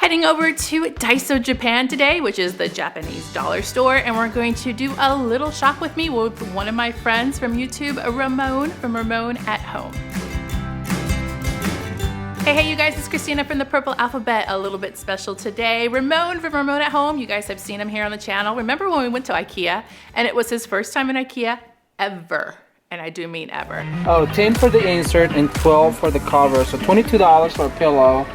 Heading over to Daiso Japan today, which is the Japanese dollar store, and we're going to do a little shop with me with one of my friends from YouTube, Ramon from Ramon at Home. Hey you guys, it's Christina from the Purple Alphabet, a little bit special today. Ramon from Ramon at Home, you guys have seen him here on the channel. Remember when we went to IKEA and it was his first time in IKEA ever? And I do mean ever. Oh, 10 for the insert and 12 for the cover, so $22 for a pillow,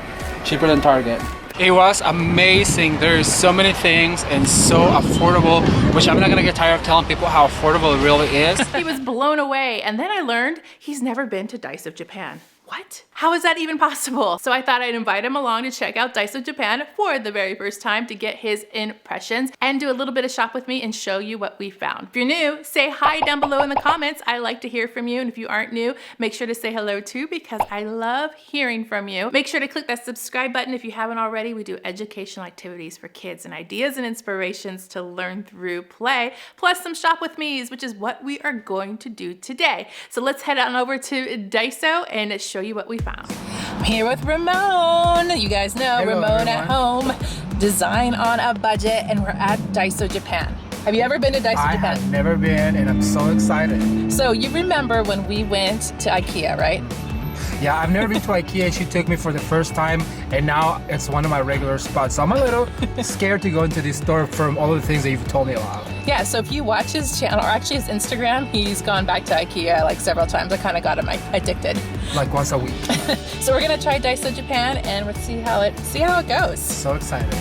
cheaper than Target. It was amazing. There's so many things and so affordable, which I'm not gonna get tired of telling people how affordable it really is. He was blown away, and then I learned he's never been to Daiso Japan. What? How is that even possible? So I thought I'd invite him along to check out Daiso Japan for the very first time to get his impressions and do a little bit of shop with me and show you what we found. If you're new, say hi down below in the comments. I like to hear from you. And if you aren't new, make sure to say hello too, because I love hearing from you. Make sure to click that subscribe button if you haven't already. We do educational activities for kids and ideas and inspirations to learn through play, plus some shop with me's, which is what we are going to do today. So let's head on over to Daiso and show you what we found. I'm here with Ramon. You guys know Ramon at Home. Design on a budget, and we're at Daiso Japan. Have you ever been to Daiso Japan? I have never been, and I'm so excited. So you remember when we went to IKEA, right? Yeah, I've never been to IKEA. She took me for the first time, and now it's one of my regular spots. So I'm a little scared to go into this store from all of the things that you've told me about. Yeah, so if you watch his channel, or actually his Instagram, he's gone back to IKEA like several times. I kind of got him addicted. Like once a week. So we're gonna try Daiso Japan, and we'll see how it goes. So excited.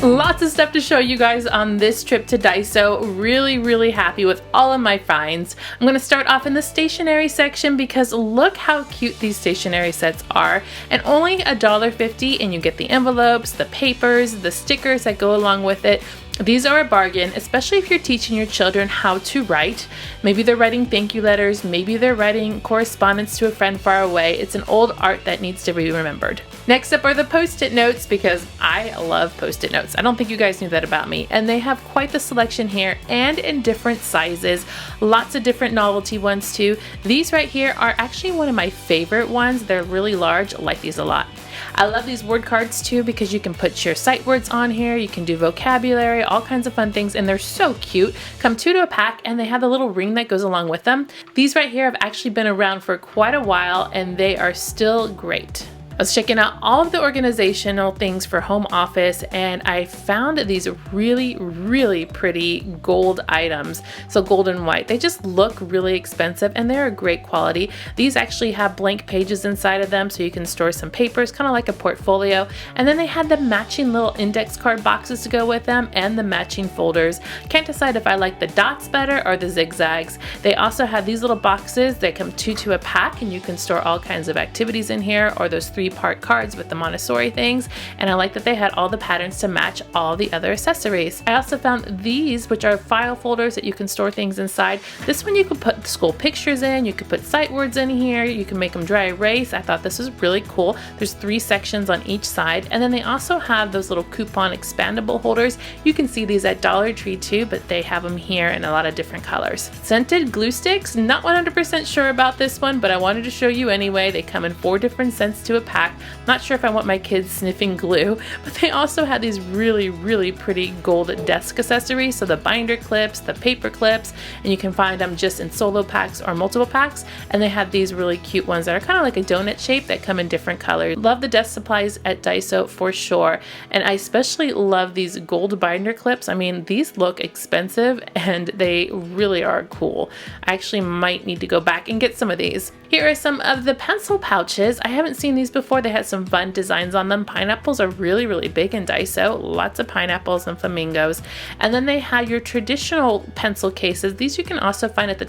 Lots of stuff to show you guys on this trip to Daiso. Really happy with all of my finds. I'm going to start off in the stationery section because look how cute these stationery sets are, and only $1.50, and you get the envelopes, the papers, the stickers that go along with it. These are a bargain, especially if you're teaching your children how to write. Maybe they're writing thank you letters, maybe they're writing correspondence to a friend far away. It's an old art that needs to be remembered. Next up are the Post-it notes, because I love Post-it notes. I don't think you guys knew that about me. And they have quite the selection here, and in different sizes. Lots of different novelty ones too. These right here are actually one of my favorite ones. They're really large. I like these a lot. I love these word cards too, because you can put your sight words on here, you can do vocabulary, all kinds of fun things, and they're so cute. Come 2 to a pack, and they have the little ring that goes along with them. These right here have actually been around for quite a while, and they are still great. I was checking out all of the organizational things for home office, and I found these really pretty gold items. So gold and white. They just look really expensive, and they're a great quality. These actually have blank pages inside of them, so you can store some papers, kind of like a portfolio. And then they had the matching little index card boxes to go with them, and the matching folders. Can't decide if I like the dots better or the zigzags. They also have these little boxes. They come 2 to a pack, and you can store all kinds of activities in here, or those 3-part cards with the Montessori things, and I like that they had all the patterns to match all the other accessories. I also found these, which are file folders that you can store things inside. This one you can put school pictures in, you can put sight words in here, you can make them dry erase. I thought this was really cool. There's 3 sections on each side, and then they also have those little coupon expandable holders. You can see these at Dollar Tree too, but they have them here in a lot of different colors. Scented glue sticks, not 100% sure about this one, but I wanted to show you anyway. They come in 4 different scents to a pack. Not sure if I want my kids sniffing glue, but they also had these really pretty gold desk accessories. So the binder clips, the paper clips, and you can find them just in solo packs or multiple packs. And they had these really cute ones that are kind of like a donut shape that come in different colors. Love the desk supplies at Daiso for sure. And I especially love these gold binder clips. I mean, these look expensive and they really are cool. I actually might need to go back and get some of these. Here are some of the pencil pouches. I haven't seen these before. They had some fun designs on them. Pineapples are really big in Daiso. Lots of pineapples and flamingos. And then they had your traditional pencil cases. These you can also find at the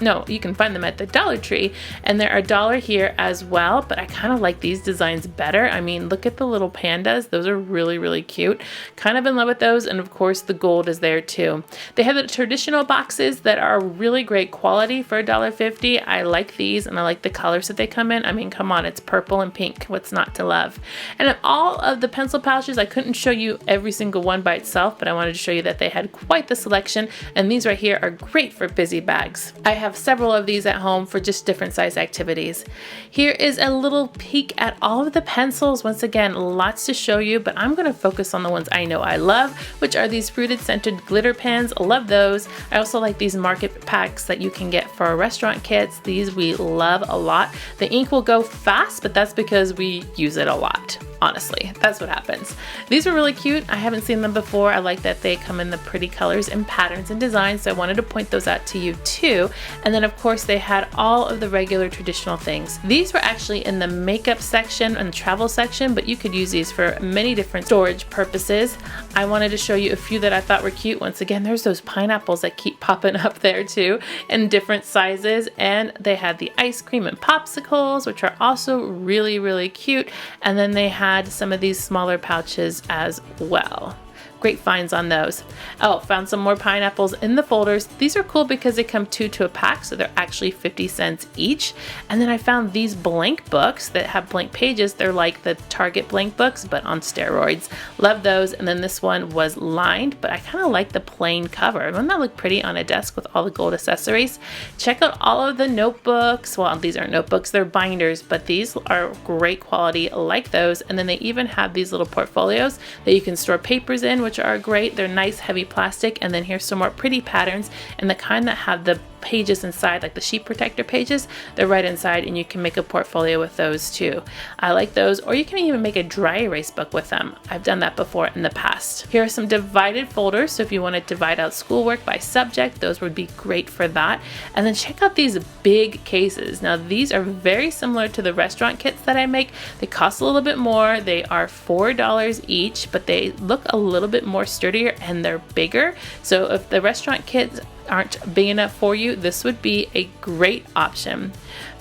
No, you can find them at the Dollar Tree, and they're $1 here as well, but I kind of like these designs better. I mean, look at the little pandas. Those are really, really cute. Kind of in love with those, and of course the gold is there too. They have the traditional boxes that are really great quality for $1.50. I like these, and I like the colors that they come in. I mean, come on, it's purple and pink. What's not to love? And of all of the pencil pouches, I couldn't show you every single one by itself, but I wanted to show you that they had quite the selection, and these right here are great for busy bags. I have several of these at home for just different size activities. Here is a little peek at all of the pencils. Once again, lots to show you, but I'm going to focus on the ones I know I love, which are these fruited scented glitter pens. I love those. I also like these market packs that you can get for restaurant kits. These we love a lot. The ink will go fast, but that's because we use it a lot. Honestly, that's what happens. These were really cute. I haven't seen them before. I like that they come in the pretty colors and patterns and designs, so I wanted to point those out to you too. And then of course they had all of the regular traditional things. These were actually in the makeup section and travel section, but you could use these for many different storage purposes. I wanted to show you a few that I thought were cute. Once again, there's those pineapples that keep popping up there too in different sizes, and they had the ice cream and popsicles, which are also really, really cute. And then they had some of these smaller pouches as well. Great finds on those. Oh, found some more pineapples in the folders. These are cool because they come 2 to a pack, so they're actually 50 cents each. And then I found these blank books that have blank pages. They're like the Target blank books, but on steroids. Love those. And then this one was lined, but I kind of like the plain cover. Wouldn't that look pretty on a desk with all the gold accessories? Check out all of the notebooks. Well, these aren't notebooks, they're binders, but these are great quality, like those. And then they even have these little portfolios that you can store papers in, which are great. They're nice, heavy plastic. And then here's some more pretty patterns, and the kind that have the pages inside, like the sheet protector pages, they're right inside, and you can make a portfolio with those too. I like those, or you can even make a dry erase book with them. I've done that before in the past. Here are some divided folders, so if you want to divide out schoolwork by subject, those would be great for that. And then check out these big cases. Now these are very similar to the restaurant kits that I make. They cost a little bit more. They are $4 each, but they look a little bit more sturdier and they're bigger. So if the restaurant kits aren't big enough for you, this would be a great option.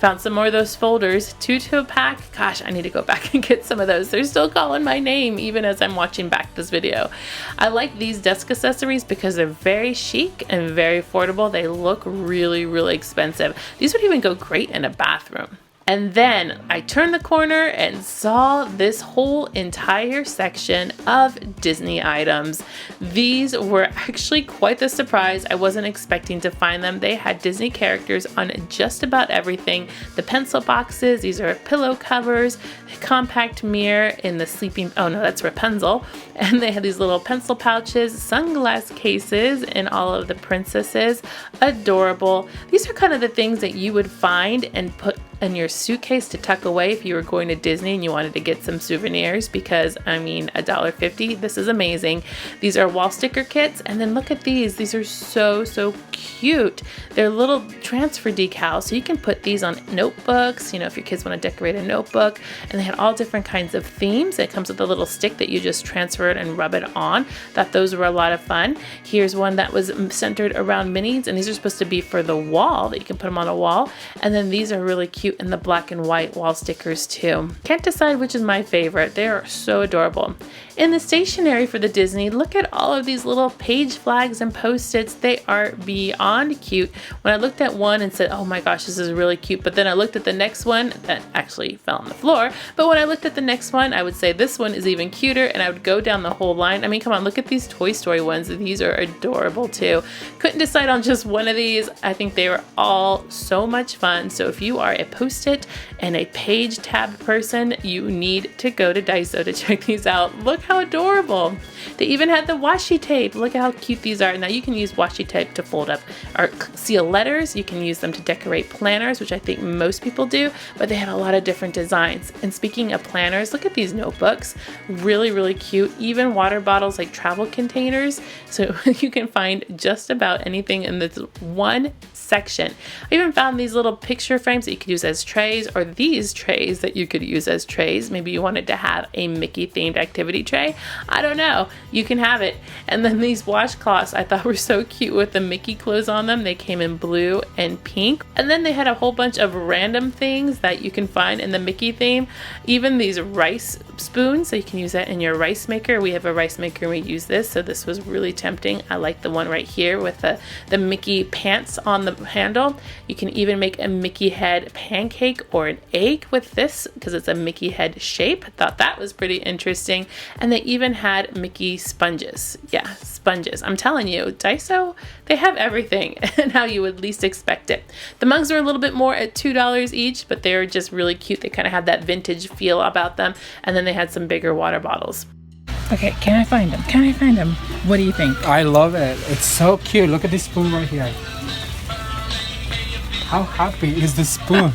Found some more of those folders, 2 to a pack. Gosh, I need to go back and get some of those. They're still calling my name even as I'm watching back this video. I like these desk accessories because they're very chic and very affordable. They look really, really expensive. These would even go great in a bathroom. And then I turned the corner and saw this whole entire section of Disney items. These were actually quite the surprise. I wasn't expecting to find them. They had Disney characters on just about everything. The pencil boxes, these are pillow covers, a compact mirror in the sleeping, oh no, that's Rapunzel. And they had these little pencil pouches, sunglass cases, and all of the princesses. Adorable. These are kind of the things that you would find and put in your suitcase to tuck away if you were going to Disney and you wanted to get some souvenirs, because I mean $1.50, this is amazing. These are wall sticker kits, and then look at these. These are so cute. They're little transfer decals, so you can put these on notebooks, you know, if your kids want to decorate a notebook. And they had all different kinds of themes. It comes with a little stick that you just transfer it and rub it on. Thought those were a lot of fun. Here's one that was centered around minis, and these are supposed to be for the wall, that you can put them on a wall. And then these are really cute in the black and white wall stickers too. Can't decide which is my favorite. They are so adorable. In the stationery for the Disney, look at all of these little page flags and post-its. They are beyond cute. When I looked at one and said, oh my gosh, this is really cute, but then I looked at the next one that actually fell on the floor. But when I looked at the next one, I would say this one is even cuter, and I would go down the whole line. I mean, come on, look at these Toy Story ones. These are adorable too. Couldn't decide on just one of these. I think they were all so much fun. So if you are a post-it and a page tab person, you need to go to Daiso to check these out. Look how adorable. They even had the washi tape. Look at how cute these are. Now you can use washi tape to fold up or seal letters. You can use them to decorate planners, which I think most people do, but they had a lot of different designs. And speaking of planners, look at these notebooks. Really cute. Even water bottles, like travel containers. So you can find just about anything in this one section. I even found these little picture frames that you could use as trays, or these trays that you could use as trays. Maybe you wanted to have a Mickey themed activity tray. I don't know. You can have it. And then these washcloths I thought were so cute with the Mickey clothes on them. They came in blue and pink. And then they had a whole bunch of random things that you can find in the Mickey theme. Even these rice spoons, so you can use that in your rice maker. We have a rice maker and we use this, so this was really tempting. I like the one right here with the Mickey pants on the handle. You can even make a Mickey head pancake or an egg with this because it's a Mickey head shape. I thought that was pretty interesting. And they even had Mickey sponges. Yeah, sponges. I'm telling you, Daiso, they have everything and how you would least expect it. The mugs were a little bit more at $2 each, but they were just really cute. They kind of had that vintage feel about them. And then they had some bigger water bottles. Okay, can I find them? Can I find them? What do you think? I love it. It's so cute. Look at this spoon right here. How happy is this spoon?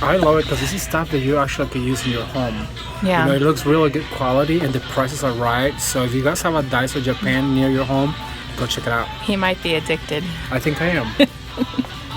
I love it because this is stuff that you actually can use in your home. Yeah. You know, it looks really good quality and the prices are right. So if you guys have a Daiso Japan near your home, go check it out. He might be addicted. I think I am.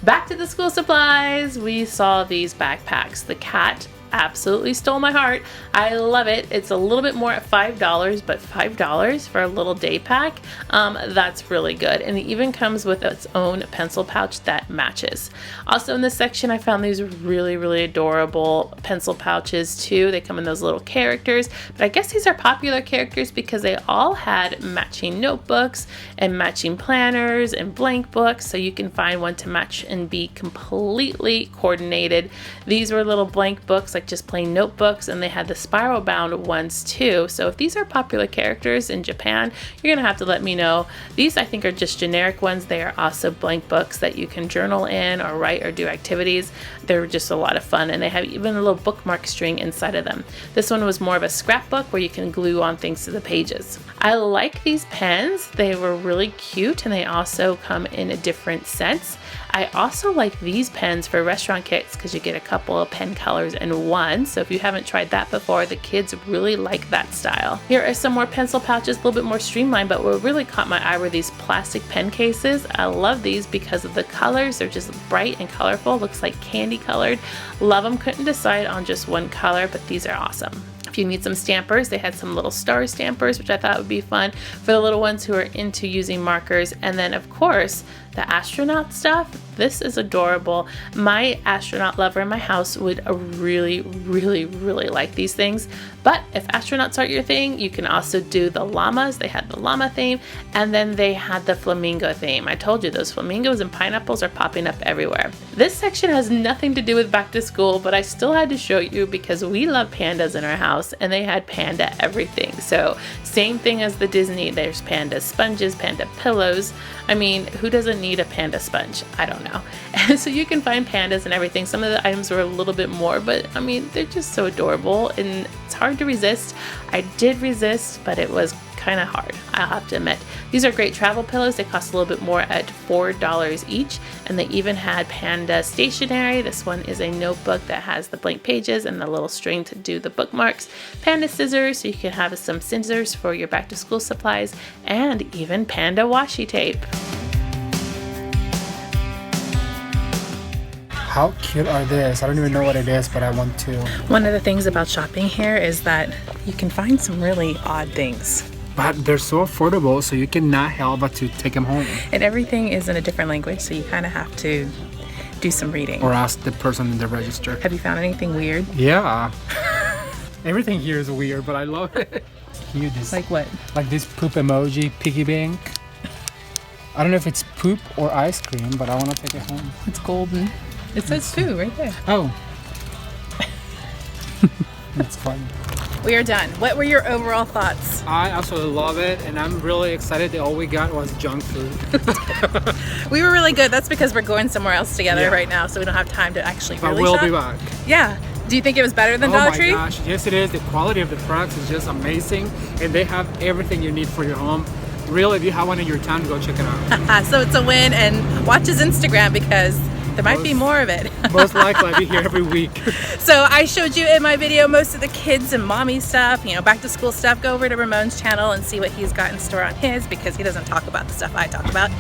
Back to the school supplies, we saw these backpacks. The cat absolutely stole my heart. I love it. It's a little bit more at $5, but $5 for a little day pack, that's really good. And it even comes with its own pencil pouch that matches. Also in this section, I found these really, really adorable pencil pouches too. They come in those little characters, but I guess these are popular characters because they all had matching notebooks and matching planners and blank books, so you can find one to match and be completely coordinated. These were little blank books, like just plain notebooks, and they had the spiral bound ones too. So if these are popular characters in Japan, you're gonna have to let me know. These I think are just generic ones. They are also blank books that you can journal in or write or do activities. They're just a lot of fun, and they have even a little bookmark string inside of them. This one was more of a scrapbook where you can glue on things to the pages. I like these pens. They were really cute, and they also come in a different scents. I also like these pens for restaurant kits because you get a couple of pen colors in one. So if you haven't tried that before, the kids really like that style. Here are some more pencil pouches, a little bit more streamlined, but what really caught my eye were these plastic pen cases. I love these because of the colors. They're just bright and colorful. Looks like candy colored. Love them. Couldn't decide on just one color, but these are awesome. If you need some stampers, they had some little star stampers, which I thought would be fun for the little ones who are into using markers. And then of course, the astronaut stuff. This is adorable. My astronaut lover in my house would really, really, really like these things. But if astronauts aren't your thing, you can also do the llamas. They had the llama theme, and then they had the flamingo theme. I told you those flamingos and pineapples are popping up everywhere. This section has nothing to do with back to school, but I still had to show you because we love pandas in our house, and they had panda everything. So same thing as the Disney. There's panda sponges, panda pillows. I mean, who doesn't need a panda sponge? I don't know. And so you can find pandas and everything. Some of the items were a little bit more, but I mean, they're just so adorable and it's hard to resist. I did resist, but it was kind of hard, I'll have to admit. These are great travel pillows. They cost a little bit more at $4 each, and they even had panda stationery. This one is a notebook that has the blank pages and the little string to do the bookmarks. Panda scissors, so you can have some scissors for your back to school supplies, and even panda washi tape. How cute are these? I don't even know what it is, but I want to. One of the things about shopping here is that you can find some really odd things. But they're so affordable, so you cannot help but to take them home. And everything is in a different language, so you kind of have to do some reading. Or ask the person in the register. Have you found anything weird? Yeah. Everything here is weird, but I love it. Cute. Like what? Like this poop emoji, piggy bank. I don't know if it's poop or ice cream, but I want to take it home. It's golden. It says poo right there. Oh. That's fun. We are done. What were your overall thoughts? I absolutely love it, and I'm really excited that all we got was junk food. We were really good. That's because we're going somewhere else together right now, so we don't have time to actually really But we'll shop. be back. Yeah. Do you think it was better than Dollar Tree? Oh my gosh, yes it is. The quality of the products is just amazing, and they have everything you need for your home. Really, if you have one in your town, go check it out. So it's a win, and watch his Instagram because There might be more of it. Most likely I'll be here every week. So I showed you in my video most of the kids and mommy stuff, you know, back to school stuff. Go over to Ramon's channel and see what he's got in store on his, because he doesn't talk about the stuff I talk about.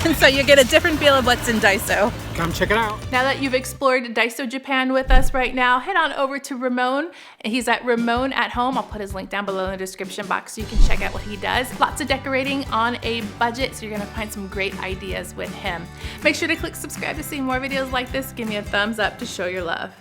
And so you get a different feel of what's in Daiso. Come check it out. Now that you've explored Daiso Japan with us right now, head on over to Ramon. He's at Ramon at Home. I'll put his link down below in the description box so you can check out what he does. Lots of decorating on a budget, so you're gonna find some great ideas with him. Make sure to click subscribe to see more videos like this. Give me a thumbs up to show your love.